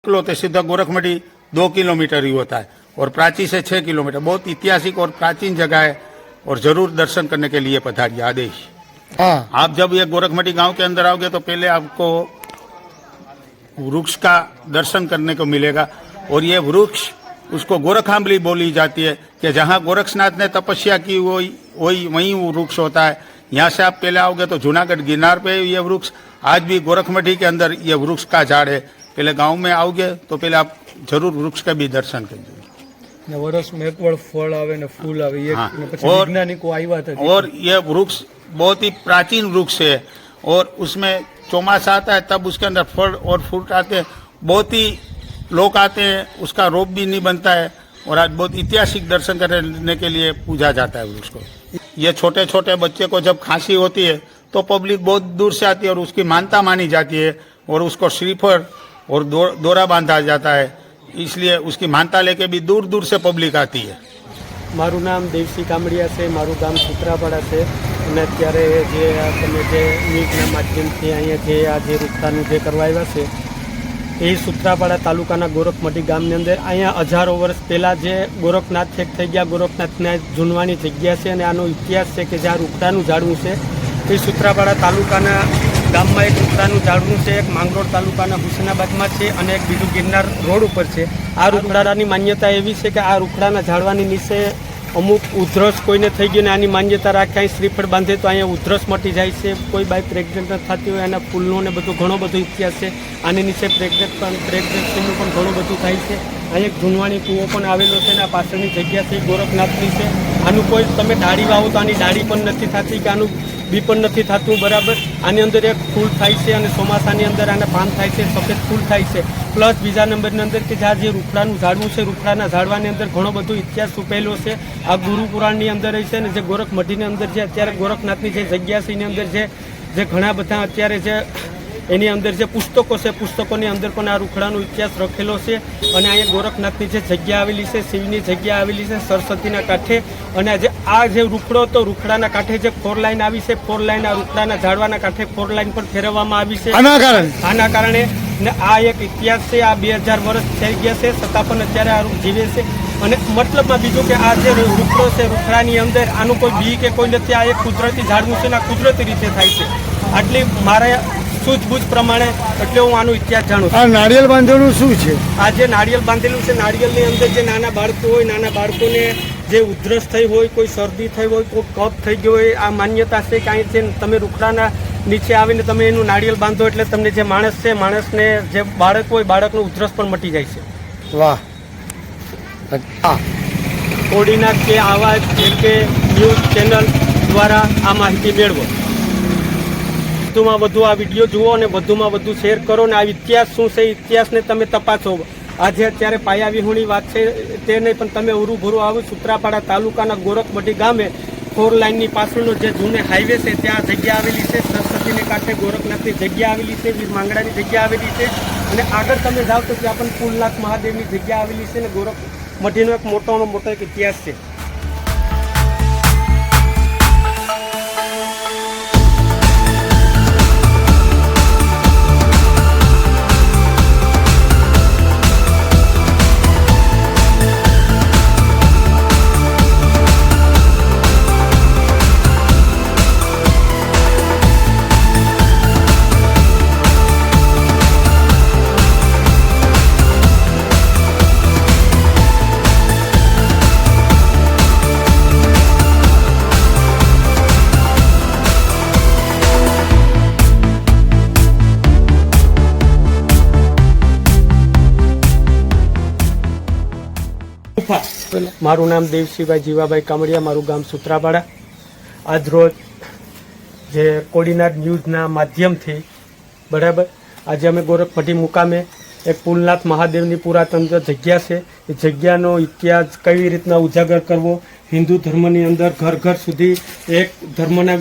निकलो तो सीधा गोरखमढ़ी 2 किलोमीटर ही होता है और प्राची से 6 किलोमीटर। बहुत ऐतिहासिक और प्राचीन जगह है और जरूर दर्शन करने के लिए पधारिए। आदेश। हाँ, आप जब ये गोरखमढ़ी गांव के अंदर आओगे तो पहले आपको वृक्ष का दर्शन करने को मिलेगा और ये वृक्ष उसको गोरखांबली बोली जाती है कि जहाँ गोरखनाथ ने तपस्या की वही वो वृक्ष होता है। यहाँ से आप पहले आओगे तो जूनागढ़ गिरनार पे ये वृक्ष, आज भी गोरखमढ़ी के अंदर ये वृक्ष का झाड़ है। पहले गांव में आओगे तो पहले आप जरूर वृक्ष का भी दर्शन कीजिए। वर्ष में एक बार फल आवे ने फूल आवे, ये हाँ, ने પછી और- વૈજ્ઞાનિકો આવ્યા હતા। और ये वृक्ष बहुत ही प्राचीन वृक्ष है और उसमें चौमासा आता है तब उसके अंदर फल और फूल आते हैं। बहुत ही लोग आते हैं, उसका रोप भी नहीं बनता है और आज बहुत ऐतिहासिक दर्शन करने के लिए पूजा जाता है वृक्ष को। ये छोटे छोटे बच्चे को जब खांसी होती है तो पब्लिक बहुत दूर से आती है और उसकी मानता मानी जाती है और उसको श्रीफल और दौरा बांधा जाता है, इसलिए उसकी मानता लेके भी दूर दूर से पब्लिक आती है। મારું નામ દેવસી કામડિયા છે, મારું ગામ સુત્રાપાડા છે અને અત્યારે જે આ તમે જે મીટના માધ્યમથી અહીંયા જે આ જે વૃક્ષાનું જે કરવા આવ્યા છે એ સુત્રાપાડા તાલુકાના ગોરખમઢી ગામની અંદર અહીંયા હજારો વર્ષ પહેલાં જે ગોરખનાથ છેક થઈ ગયા, ગોરખનાથના જૂનવાની જગ્યા છે અને આનો ઇતિહાસ છે કે જ્યાં રૂખડાનું ઝાડવું છે એ સુત્રાપાડા તાલુકાના ગામમાં એક રૂખડાનું ઝાડવું છે, એક માંગરોળ તાલુકાના હુસેનાબાદમાં છે અને એક બીજું ગિરનાર રોડ ઉપર છે। આ રૂખડાની માન્યતા એવી છે કે આ રૂખડાના ઝાડવાની નીચે અમુક ઉધરસ કોઈને થઈ ગયું ને આની માન્યતા રાખે અહીં શ્રીફળ બાંધે તો અહીંયા ઉધરસ મટી જાય છે। કોઈ બાઈ પ્રેગ્નન્ટ થતી હોય એના ફૂલનો ને બધું ઘણો બધો ઇતિહાસ છે। આની નીચે પ્રેગ્નન્સીનું પણ ઘણું બધું થાય છે। અહીંયા એક જૂનવાણી કૂવો પણ આવેલો છે અને આ પાછળની જગ્યા છે ગોરખનાથની છે। આનું કોઈ તમે ડાળી વાવો તો આની ડાળી પણ નથી થતી કે આનું બી પણ નથી થતું બરાબર। આની અંદર એક ફૂલ થાય છે અને ચોમાસાની અંદર આના પાન થાય છે, સફેદ ફૂલ થાય છે। પ્લસ બીજા નંબરની અંદર કે જ્યાં જે રૂખડાનું ઝાડવું છે રૂખડાના ઝાડવાની અંદર ઘણો બધો ઇતિહાસ છુપેલો છે। આ ગુરુ પુરાણની અંદર છે ને જે ગોરખમઢીની અંદર જે અત્યારે ગોરખનાથની જે જગ્યા છે એની અંદર જે ઘણા બધા અત્યારે જે એની અંદર જે પુસ્તકો છે પુસ્તકોની અંદર પણ આ રૂખડાનો ઇતિહાસ લખેલો છે। અને અહીંયા ગોરખનાથની જે જગ્યા આવેલી છે, શિવની જગ્યા આવેલી છે સરસ્વતીના કાંઠે અને આ જે રૂખડો તો રૂખડાના કાંઠે જે 4 લાઈન આવી છે, 4 લાઈન આ રૂખડાના ઝાડવાના કાંઠે 4 લાઈન પણ ફેરવવામાં આવી છે। આના કારણે ને આ એક ઇતિહાસ છે। આ 2000 વર્ષ થઈ ગયા છે છતાં પણ અત્યારે આ રૂખ જીવે છે। અને મતલબમાં બીજું કે આ જે રૂખડો છે રૂખડાની અંદર આનું કોઈ બી કે કોઈ નથી, આ એક કુદરતી ઝાડવું છે ને આ કુદરતી રીતે થાય છે। આટલી મારા સૂઝબૂઝ પ્રમાણે એટલે હું આનો ઇતિહાસ જાણું છું। આ નારિયેલ બાંધેલું શું છે? આ જે નારિયેલ બાંધેલું છે, નારિયેલની અંદર જે નાના બાળકો હોય, નાના બાળકોને જે ઉધરસ થઈ હોય, કોઈ શરદી થઈ હોય, કોઈ કફ થઈ ગયો હોય, આ માન્યતા છે કે અહીં છે તમે રૂખડાના નીચે આવીને તમે એનું નારિયેલ બાંધો એટલે તમને જે માણસ છે માણસને જે બાળક હોય બાળકનું ઉધરસ પણ મટી જાય છે। વાહ। કોડીના કે આવા જેમ કે ન્યૂઝ ચેનલ દ્વારા આ માહિતી મેળવો। વધુમાં વધુ આ વિડીયો જુઓ અને વધુમાં વધુ શેર કરો અને આ ઇતિહાસ શું છે ઇતિહાસને તમે તપાસો। આજે અત્યારે પાયા વિહોણી વાત છે તે નહીં પણ તમે ઉરૂભરું આવો સુત્રાપાડા તાલુકાના ગોરખમઢી ગામે 4 લાઈનની પાછળનો જે જૂને હાઈવે છે ત્યાં જગ્યા આવેલી છે, સરસ્વતીને કાંઠે ગોરખનાથની જગ્યા આવેલી છે, વીર માંગડાની જગ્યા આવેલી છે અને આગળ તમે જાઓ તો ત્યાં પણ ફૂલનાથ મહાદેવની જગ્યા આવેલી છે અને ગોરખમઢીનો એક મોટો એક ઇતિહાસ છે। મારું નામ દેવસીભાઈ જીવાભાઈ કામડિયા, મારું ગામ સુત્રાપાડા। આજ રોજ જે કોડીનાર ન્યૂઝના માધ્યમથી બરાબર આજે અમે ગોરખમઢી મુકામે એક પુલનાથ મહાદેવની પુરાતન જગ્યા છે એ જગ્યાનો ઇતિહાસ કેવી રીતના ઉજાગર કરવો, હિન્દુ ધર્મની અંદર ઘર ઘર સુધી એક ધર્મના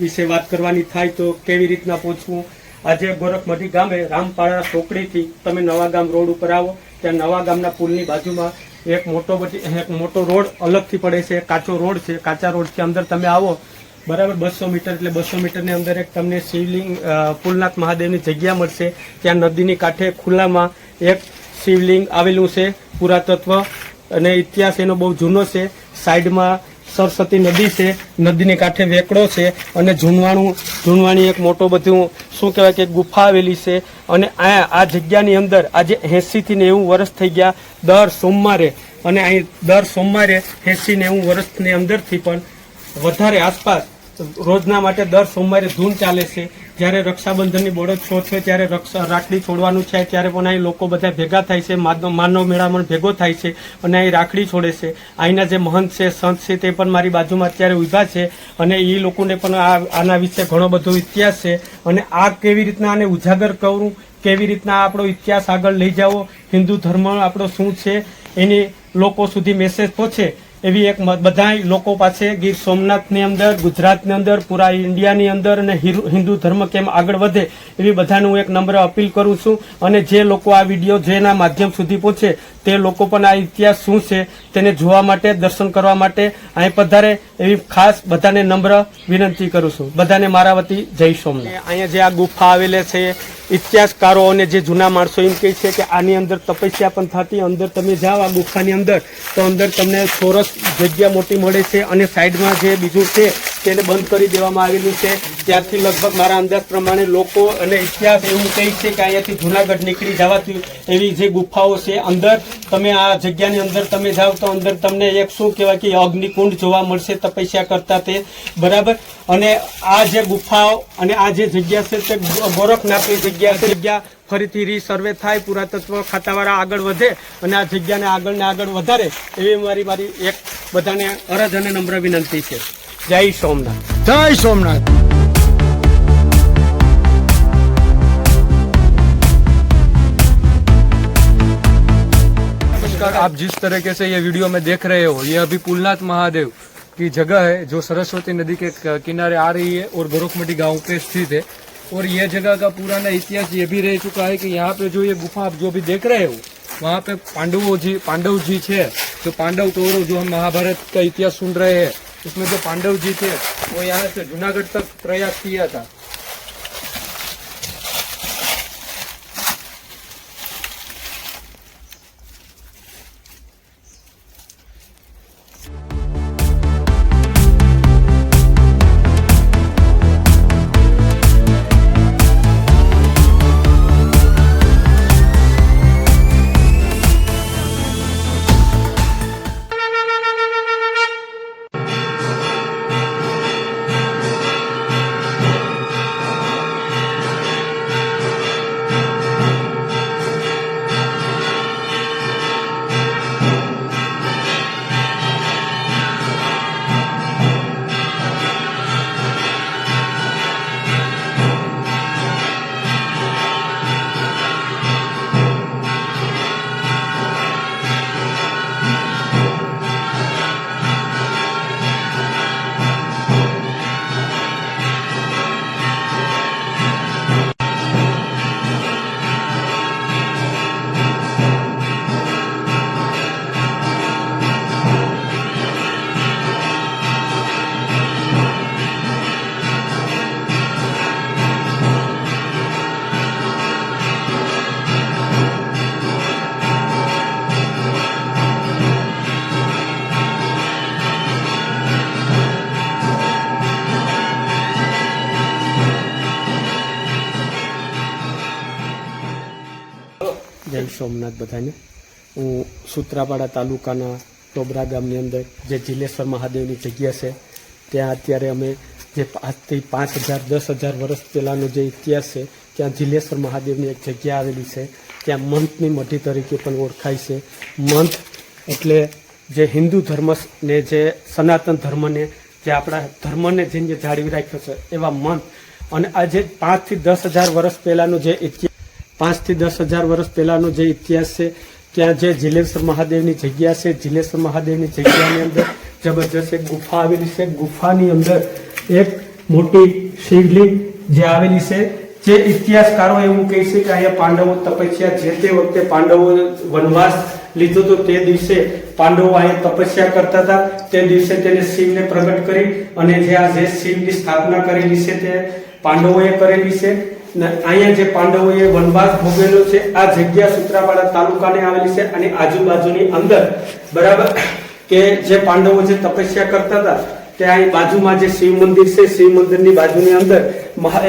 વિશે વાત કરવાની થાય તો કેવી રીતના પહોંચવું। આજે ગોરખમઢી ગામે રામપાડા ચોકડીથી તમે નવા ગામ રોડ ઉપર આવો ત્યાં નવા ગામના પુલની બાજુમાં એક મોટો રોડ અલગથી પડે છે, કાચો રોડ છે। કાચા રોડથી અંદર તમે આવો બરાબર 200 મીટર એટલે 200 મીટરની અંદર એક તમને શિવલિંગ પુલનાથ મહાદેવની જગ્યા મળશે। ત્યાં નદીની કાંઠે ખુલ્લામાં એક શિવલિંગ આવેલું છે પુરાતત્વ, અને ઇતિહાસ એનો બહુ જૂનો છે. સાઈડમાં સરસ્વતી નદી છે, નદીની કાંઠે વેકડો છે, અને ઝૂણવાણી એક મોટો બધું શું કહેવાય કે ગુફા આવેલી છે. અને આ જગ્યાની અંદર આજે 80 થી 90 વર્ષ થઈ ગયા દર સોમવારે, અને અહીં દર સોમવારે 80-90 વર્ષની અંદરથી પણ વધારે આસપાસ રોજના માટે દર સોમવારે ધૂન ચાલે છે. જ્યારે રક્ષાબંધનની બળદ છોડ છે ત્યારે રાખડી છોડવાનું છે, ત્યારે પણ અહીં લોકો બધા ભેગા થાય છે, માનવ મેળામણ ભેગો થાય છે અને અહીં રાખડી છોડે છે. અહીંના જે મહંત છે, સંત છે, તે પણ મારી બાજુમાં અત્યારે ઊભા છે, અને એ લોકોને પણ આના વિશે ઘણો બધો ઇતિહાસ છે. અને આ કેવી રીતના આને ઉજાગર કરવું, કેવી રીતના આપણો ઇતિહાસ આગળ લઈ જાવો, હિન્દુ ધર્મ આપણો શું છે એની લોકો સુધી મેસેજ પહોંચે, એવી એક બધા લોકો પાસે ગીર સોમનાથની અંદર, ગુજરાતની અંદર, પૂરા ઇન્ડિયાની અંદર અને હિન્દુ ધર્મ કેમ આગળ વધે એવી બધાને હું એક નમ્ર અપીલ કરું છું. અને જે લોકો આ વિડીયો જેના માધ્યમ સુધી પહોંચે તે લોકો પણ આ ઇતિહાસ શું છે તેને જોવા માટે, દર્શન કરવા માટે અહીં પધારે એવી ખાસ બધાને નમ્ર વિનંતી કરું છું. બધાને મારા વતી જય સોમનાથ. અહીંયા જે આ ગુફા આવેલી છે, ઇતિહાસકારો અને જે જૂના માણસો એમ કહે છે કે આની અંદર તપસ્યા પણ થતી. અંદર તમે જાઓ આ ગુફાની અંદર તો અંદર તમને ચોરસ જગ્યા મોટી મળે છે, અને સાઈડમાં જે બીજું છે તેને બંધ કરી દેવામાં આવેલું છે. ત્યારથી લગભગ મારા અંદાજ પ્રમાણે લોકો અને ઇતિહાસ એવું કહે છે કે અહીંયાથી જુનાગઢ નીકળી જવાથી એવી જે ગુફાઓ છે. અંદર તમે આ જગ્યાની અંદર તમે જાઓ તો અંદર તમને એક શું કહેવાય કે અગ્નિકુંડ જોવા મળશે તપસ્યા કરતા તે, બરાબર. અને આ જે ગુફાઓ અને આ જે જગ્યા છે તે ગોરખનાથની જગ્યા છે. જગ્યા ફરીથી રીસર્વે થાય, પુરાતત્વ ખાતાવાળા આગળ વધે અને આ જગ્યાને આગળ ને આગળ વધારે એવી મારી એક બધાને અરજ અને નમ્ર વિનંતી છે. જય સોમનાથ. જય સોમનાથ. नमस्कार। आप जिस तरीके से ये वीडियो में देख रहे हो, ये अभी पुलनाथ महादेव की जगह है जो सरस्वती नदी के किनारे आ रही है और गोरखमटी गांव पे स्थित है. और ये जगह का पुराना इतिहास ये भी रह चुका है कि यहाँ पे जो ये गुफा आप जो भी देख रहे हो, वहाँ पे पांडव जी थे, जो पांडव कौरव जो हम महाभारत का इतिहास सुन रहे हैं, उसमें जो पांडव जी थे वो यहाँ से जूनागढ़ तक प्रयास किया था. જય સોમનાથ બધાને. હું સુત્રાપાડા તાલુકાના ટોબરા ગામની અંદર જે જીલેશ્વર મહાદેવની જગ્યા છે ત્યાં અત્યારે અમે જે આજથી 5000 10,000 વર્ષ પહેલાંનો જે ઇતિહાસ છે ત્યાં જીલેશ્વર મહાદેવની એક જગ્યા આવેલી છે. ત્યાં મંથની મઢી તરીકે પણ ઓળખાય છે. મંથ એટલે જે હિન્દુ ધર્મને, જે સનાતન ધર્મને, જે આપણા ધર્મને જેને જાળવી રાખ્યો છે એવા મંથ. અને આજે 5 થી 10,000 વર્ષ પહેલાંનો જે ઇતિહાસ 5 થી 10,000 વર્ષ પહેલાંનો જે ઇતિહાસ છે ત્યાં જે જીલેશ્વર મહાદેવની જગ્યા છે, જીલેશ્વર મહાદેવની જગ્યાની અંદર જબરજસ્ત એક ગુફા આવેલી છે. ગુફાની અંદર એક મોટી શિવલિંગ જે આવેલી છે, જે ઇતિહાસકારો એવું કહે છે કે અહીંયા પાંડવો તપસ્યા, જે તે વખતે પાંડવો વનવાસ લીધો તો તે દિવસે પાંડવો અહીંયા તપસ્યા કરતા હતા. તે દિવસે તેને શિવને પ્રગટ કરી અને જે શિવની સ્થાપના કરેલી છે તે પાંડવોએ કરેલી છે. ને અહીંયા જે પાંડવોએ વનવાસ ભોગવેલો છે આ જગ્યા સૂત્રાપાડા તાલુકાને આવેલી છે અને આજુબાજુની અંદર બરાબર કે જે પાંડવો જે તપસ્યા કરતા હતા તે અહીં બાજુમાં જે શિવ મંદિર છે શિવ મંદિરની બાજુની અંદર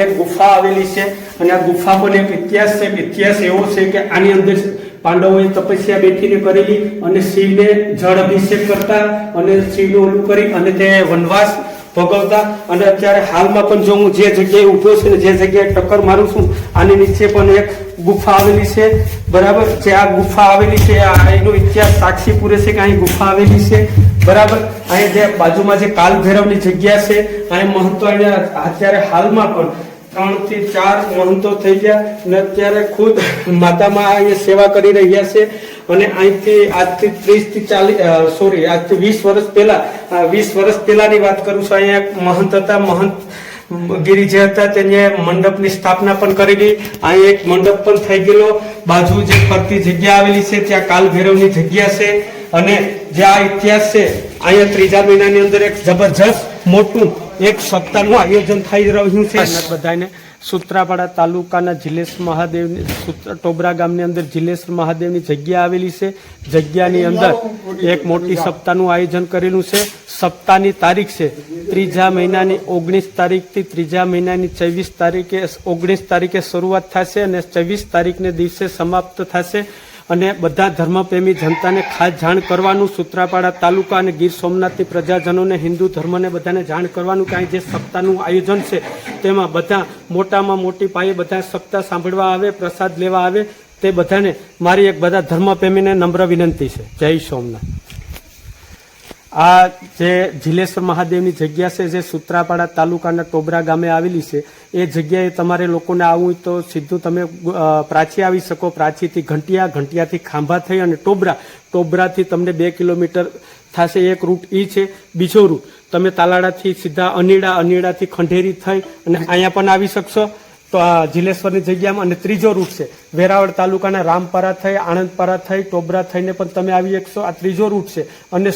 એક ગુફા આવેલી છે અને આ ગુફા પણ એક ઇતિહાસ છે. ઇતિહાસ એવો છે કે આની અંદર પાંડવોએ તપસ્યા બેઠીને કરેલી અને શિવને જળ અભિષેક કરતા અને શિવનું ઓલું કરી અને તે વનવાસ ભોગવતા. અને અત્યારે હાલમાં પણ જો હું જે જગ્યાએ ઉભો છું ને જે જગ્યાએ ટક્કર મારું છું આની નીચે પણ એક ગુફા આવેલી છે બરાબર. જે આ ગુફા આવેલી છે એનો ઇતિહાસ સાક્ષી પૂરે છે કે અહીં ગુફા આવેલી છે બરાબર. અહીં જે બાજુમાં જે કાલ ભૈરવની જગ્યા છે અહીં મહંતો અહીંયા અત્યારે હાલમાં પણ 3 થી 4 મહંતો થઈ ગયા અને અત્યારે ખુદ માતામાં અહીંયા સેવા કરી રહ્યા છે. અને અહીંથી આજથી 30 થી 40 આજથી 20 વર્ષ પહેલા 20 વર્ષ પહેલાની વાત કરું છું. અહીંયા એક મહંત હતા, મહંત ગીરી જે હતા તેને મંડપની સ્થાપના પણ કરેલી. અહીં એક મંડપ પણ થઈ ગયેલો. બાજુ જે ફરતી જગ્યા આવેલી છે ત્યાં કાલ ભૈરવની જગ્યા છે. અને જે આ ઇતિહાસ છે અહીંયા 3જા મહિનાની અંદર એક જબરજસ્ત મોટું એક સપ્તાહનું આયોજન થઈ રહ્યું છે. બધાને સૂત્રાપાડા તાલુકાના જિલેશ મહાદેવ ટોબરા ગામની અંદર જિલેશ મહાદેવની જગ્યા આવેલી છે. જગ્યાની અંદર એક મોટી સપ્તાહનું આયોજન કરેલું છે. સપ્તાહની તારીખ છે 3જા મહિનાની 19 તારીખથી 3જા મહિનાની 19 તારીખે શરૂઆત થશે અને 24 તારીખને દિવસે સમાપ્ત થશે. અને બધા ધર્મપ્રેમી જનતાને ખાસ જાણ કરવાનું સૂત્રાપાડા તાલુકા અને ગીર સોમનાથની પ્રજાજનોને હિન્દુ ધર્મને બધાને જાણ કરવાનું કે અહીં જે સપ્તાહનું આયોજન છે તેમાં બધા મોટામાં મોટી પાયે બધા સપ્તાહ સાંભળવા આવે, પ્રસાદ લેવા આવે. તે બધાને મારી એક બધા ધર્મપ્રેમીને નમ્ર વિનંતી છે. જય સોમનાથ. આ જે જિલેશ્વર મહાદેવની જગ્યા છે જે સૂત્રાપાડા તાલુકાના ટોબરા ગામે આવેલી છે એ જગ્યાએ તમારે લોકોને આવવું હોય તો સીધું તમે પ્રાચી આવી શકો. પ્રાચીથી ઘંટિયા, ઘંટિયાથી ખાંભા થઈ અને ટોબરાથી તમને 2 કિલોમીટર થશે. એક રૂટ એ છે. બીજો રૂટ તમે તાલાડાથી સીધા અનીડાથી ખંડેરી થઈ અને અહીંયા પણ આવી શકશો તો આ જિલેશ્વરની જગ્યામાં. અને ત્રીજો રૂટ છે વેરાવળ તાલુકાના રામપરા થઈ, આણંદપરા થઈ, ટોબરા થઈને પણ તમે આવી શકશો. આ ત્રીજો રૂટ છે. અને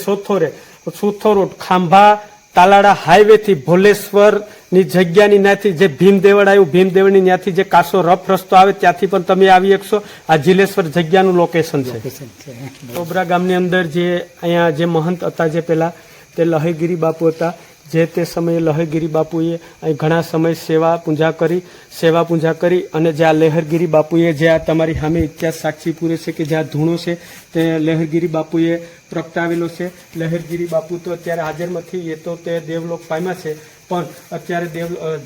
સોથો રોડ ખાંભા તાલાડા હાઈવે થી ભોલેશ્વર ની જગ્યાની ત્યાંથી જે ભીમદેવળ આવ્યું ભીમદેવળની ત્યાંથી જે કાસો રફ રસ્તો આવે ત્યાંથી પણ તમે આવી શકશો. આ જિલેશ્વર જગ્યાનું લોકેશન છે. ટોબરા ગામની અંદર જે અહીંયા જે મહંત હતા જે પેલા તે લહેગીરી બાપુ હતા. જે તે સમયે લહેરગીરી બાપુએ અહીં ઘણા સમય સેવા પૂજા કરી અને જે આ લહેરગીરી બાપુએ જે આ તમારી સામે ઇતિહાસ સાક્ષી પૂરે છે કે જે આ ધૂણો છે તે લહેરગીરી બાપુએ પ્રગટાવેલો છે. લહેરગીરી બાપુ તો અત્યારે હાજર નથી, એ તો તે દેવલોક પામ્યા છે. પણ અત્યારે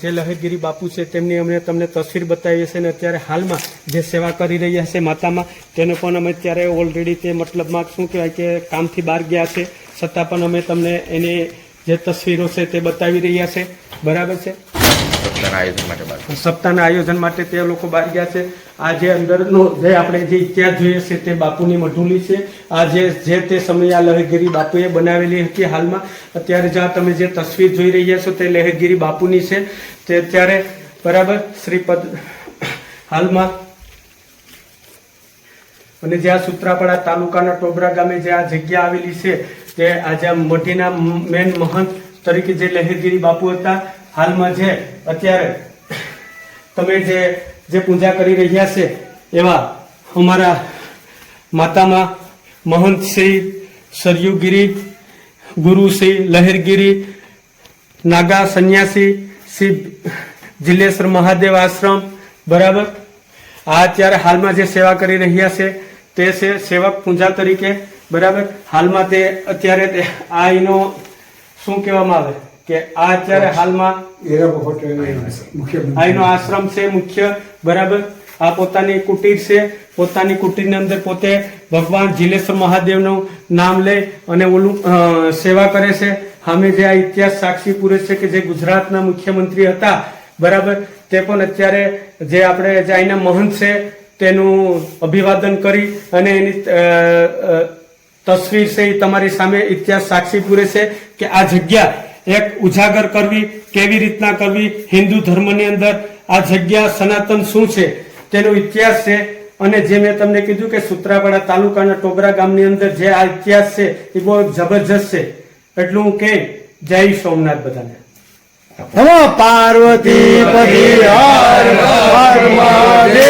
જે લહેરગીરી બાપુ છે તેમની અમે તમને તસવીર બતાવીએ છીએ અને અત્યારે હાલમાં જે સેવા કરી રહ્યા છે માતામાં તેને પણ અમે અત્યારે ઓલરેડી તે મતલબમાં શું કહેવાય કે કામથી બહાર ગયા છે છતાં પણ અમે તમને એની જે તસવીરો છે તે બતાવી રહ્યા છે. બરાબર છે. સપ્તાહના આયોજન માટે તે લોકો બહાર ગયા છે. આ જે અંદરનો જે આપણે જે ઇતિહાસ જોઈએ છે તે બાપુની મઢુલી છે. આ જે તે સમયે આ લહેરગીરી બાપુએ બનાવેલી હતી. હાલમાં અત્યારે જ્યાં તમે જે તસવીર જોઈ રહ્યા છો તે લહેરગીરી બાપુની છે. તે અત્યારે બરાબર શ્રીપદ હાલમાં અને જે આ સૂત્રાપાડા તાલુકાના ટોબરા ગામે જે આ જગ્યા આવેલી છે તે આજે મઢીના મેન મહંત તરીકે જે લહેરગીરી બાપુ હતા. હાલમાં જે અત્યારે તમે જે પૂજા કરી રહ્યા છે એવા અમારા માતામાં મહંત શ્રી સરયુગીરી, ગુરુ શ્રી લહેરગીરી, નાગા સંન્યાસી શ્રી જિલેશ્વર મહાદેવ આશ્રમ. બરાબર. આ અત્યારે હાલમાં જે સેવા કરી રહ્યા છે તે છે સેવક પૂજા તરીકે. બરાબર. હાલમાં તે અત્યારે આ એનો શું કહેવામાં આવે કે આ અત્યારે હાલમાં આ એનો આશ્રમ છે મુખ્ય. બરાબર. આ પોતાની કુટીર છે. પોતાની કુટીરની અંદર પોતે ભગવાન જિલેશ્વર મહાદેવનું નામ લે અને ઓલું સેવા કરે છે. અમે જે આ ઇતિહાસ સાક્ષી પૂરે છે કે જે ગુજરાતના મુખ્યમંત્રી હતા. બરાબર. તે પણ અત્યારે જે આપણે જે અહીંના મહંત છે તેનું અભિવાદન કરી અને એની તસવીર છે એ તમારી સામે ઇતિહાસ સાક્ષી પૂરે છે કે આ જગ્યા એક ઉજાગર કરવી, કેવી રીતના કરવી, હિન્દુ ધર્મની અંદર આ જગ્યા સનાતન શું છે તેનો ઇતિહાસ છે. અને જે મેં તમને કીધું કે સૂત્રાપાડા તાલુકાના ટોબરા ગામની અંદર જે આ ઇતિહાસ છે એ બહુ જબરજસ્ત છે. એટલું હું કે જય સોમનાથ બધાને. નમઃ પાર્વતી પતિ હર હર મહાદેવ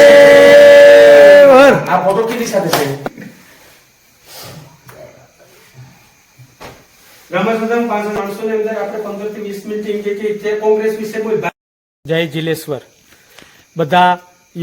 હર. આ ફોટો કેની સાથે છે? રામાસુદામ 500 ની અંદર આપણે 15 થી 20 મિનિટ એમ કે કોંગ્રેસ વિશે બોલ. જય જિલેશ્વર. બધા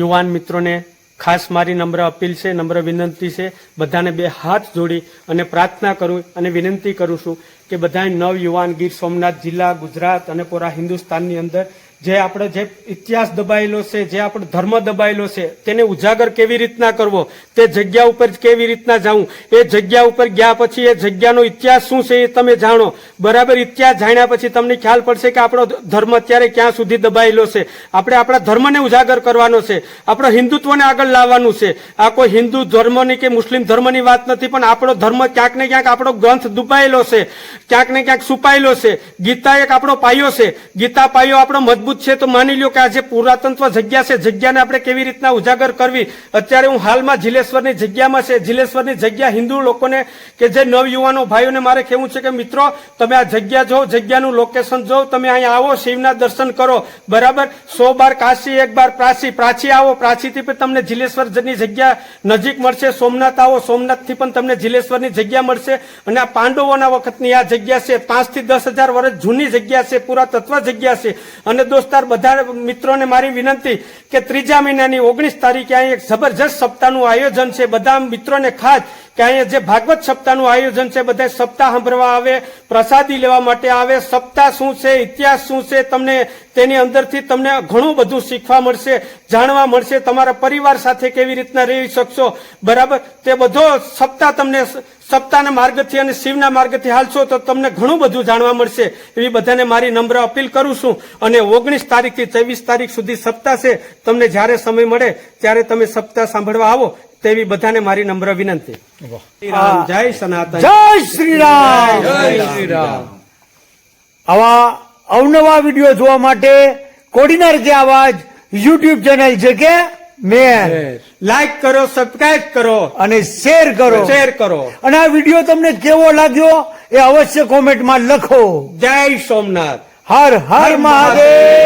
યુવાન મિત્રોને ખાસ મારી નમ્ર અપીલ છે, નમ્ર વિનંતી છે, બધાને બે હાથ જોડી અને પ્રાર્થના કરું અને વિનંતી કરું છું કે બધા નવ યુવાન ગીર સોમનાથ જિલ્લા, ગુજરાત અને પૂરા હિન્દુસ્તાનની અંદર જે આપણે જે ઇતિહાસ દબાયેલો છે, જે આપણો ધર્મ દબાયેલો છે, તેને ઉજાગર કેવી રીતના કરવો, તે જગ્યા ઉપર કેવી રીતના જવું, એ જગ્યા ઉપર ગયા પછી એ જગ્યાનો ઇતિહાસ શું છે એ તમે જાણો. બરાબર ઇતિહાસ જાણ્યા પછી તમને ખ્યાલ પડશે કે આપણો ધર્મ અત્યારે ક્યાં સુધી દબાયેલો છે. આપણે આપણા ધર્મને ઉજાગર કરવાનો છે, આપણો હિન્દુત્વને આગળ લાવવાનું છે. આ કોઈ હિન્દુ ધર્મની કે મુસ્લિમ ધર્મની વાત નથી, પણ આપણો ધર્મ ક્યાંક ને ક્યાંક આપણો ગ્રંથ દુબાયેલો છે, ક્યાંક ને ક્યાંક છુપાયેલો છે. ગીતા એક આપણો પાયો છે, ગીતા પાયો આપણો મજબૂત છે. તો માની લ્યો કે આ જે પુરાતત્વ જગ્યા છે, જગ્યાને આપણે કેવી રીતના ઉજાગર કરવી. અત્યારે હું હાલમાં જિલેશ્વરની જગ્યામાં છે. જિલેશ્વરની જગ્યા હિન્દુ લોકોને કે જે નવયુવાનો ભાઈઓને મારે કહેવું છે કે મિત્રો તમે આ જગ્યા જો, જગ્યાનું લોકેશન જો, તમે અહીંયા આવો, શિવના દર્શન કરો. બરાબર 100 બાર કાશી, 1 બાર પ્રાચી. પ્રાચી આવો, પ્રાચીથી પણ તમને જિલેશ્વરની જગ્યા નજીક મળશે. સોમનાથ આવો, સોમનાથથી પણ તમને જિલેશ્વરની જગ્યા મળશે. અને આ પાંડવોના વખતની આ જગ્યા છે, 5 થી 10,000 વર્ષ જૂની જગ્યા છે, પુરાતત્વ જગ્યા છે. અને દોસ્તાર બધા મિત્રોને મારી વિનંતી કે 3જા મહિનાની 19 તારીખે અહીં એક જબરજસ્ત સપ્તાહનું આયોજન છે. બધા મિત્રોને ખાસ કે અહીંયા જે ભાગવત સપ્તાહનું આયોજન છે, બધા સપ્તાહ સાંભળવા આવે, પ્રસાદી લેવા માટે આવે. સપ્તાહ શું છે, ઇતિહાસ શું છે, તમને તેની અંદરથી તમને ઘણું બધું શીખવા મળશે, જાણવા મળશે. તમારા પરિવાર સાથે કેવી રીતના રહી શકશો, બરાબર, તે બધો સપ્તાહ તમને સપ્તાહના માર્ગથી અને શિવના માર્ગથી હાલશો તો તમને ઘણું બધું જાણવા મળશે. એવી બધાને મારી નમ્ર અપીલ કરું છું. અને 19 તારીખથી 24 તારીખ સુધી સપ્તાહ છે. તમને જ્યારે સમય મળે ત્યારે તમે સપ્તાહ સાંભળવા આવો તેવી બધાને મારી નમ્ર વિનંતી. જય સનાતન, જય શ્રી રામ. જય શ્રી રામ. આવા અવનવા વિડીયો જોવા માટે કોડીનાર કે આવાજ યુટ્યુબ ચેનલ છે કે મેર લાઈક કરો, સબસ્ક્રાઇબ કરો અને શેર કરો. શેર કરો. અને આ વિડીયો તમને કેવો લાગ્યો એ અવશ્ય કોમેન્ટમાં લખો. જય સોમનાથ. હર હર મહાદેવ.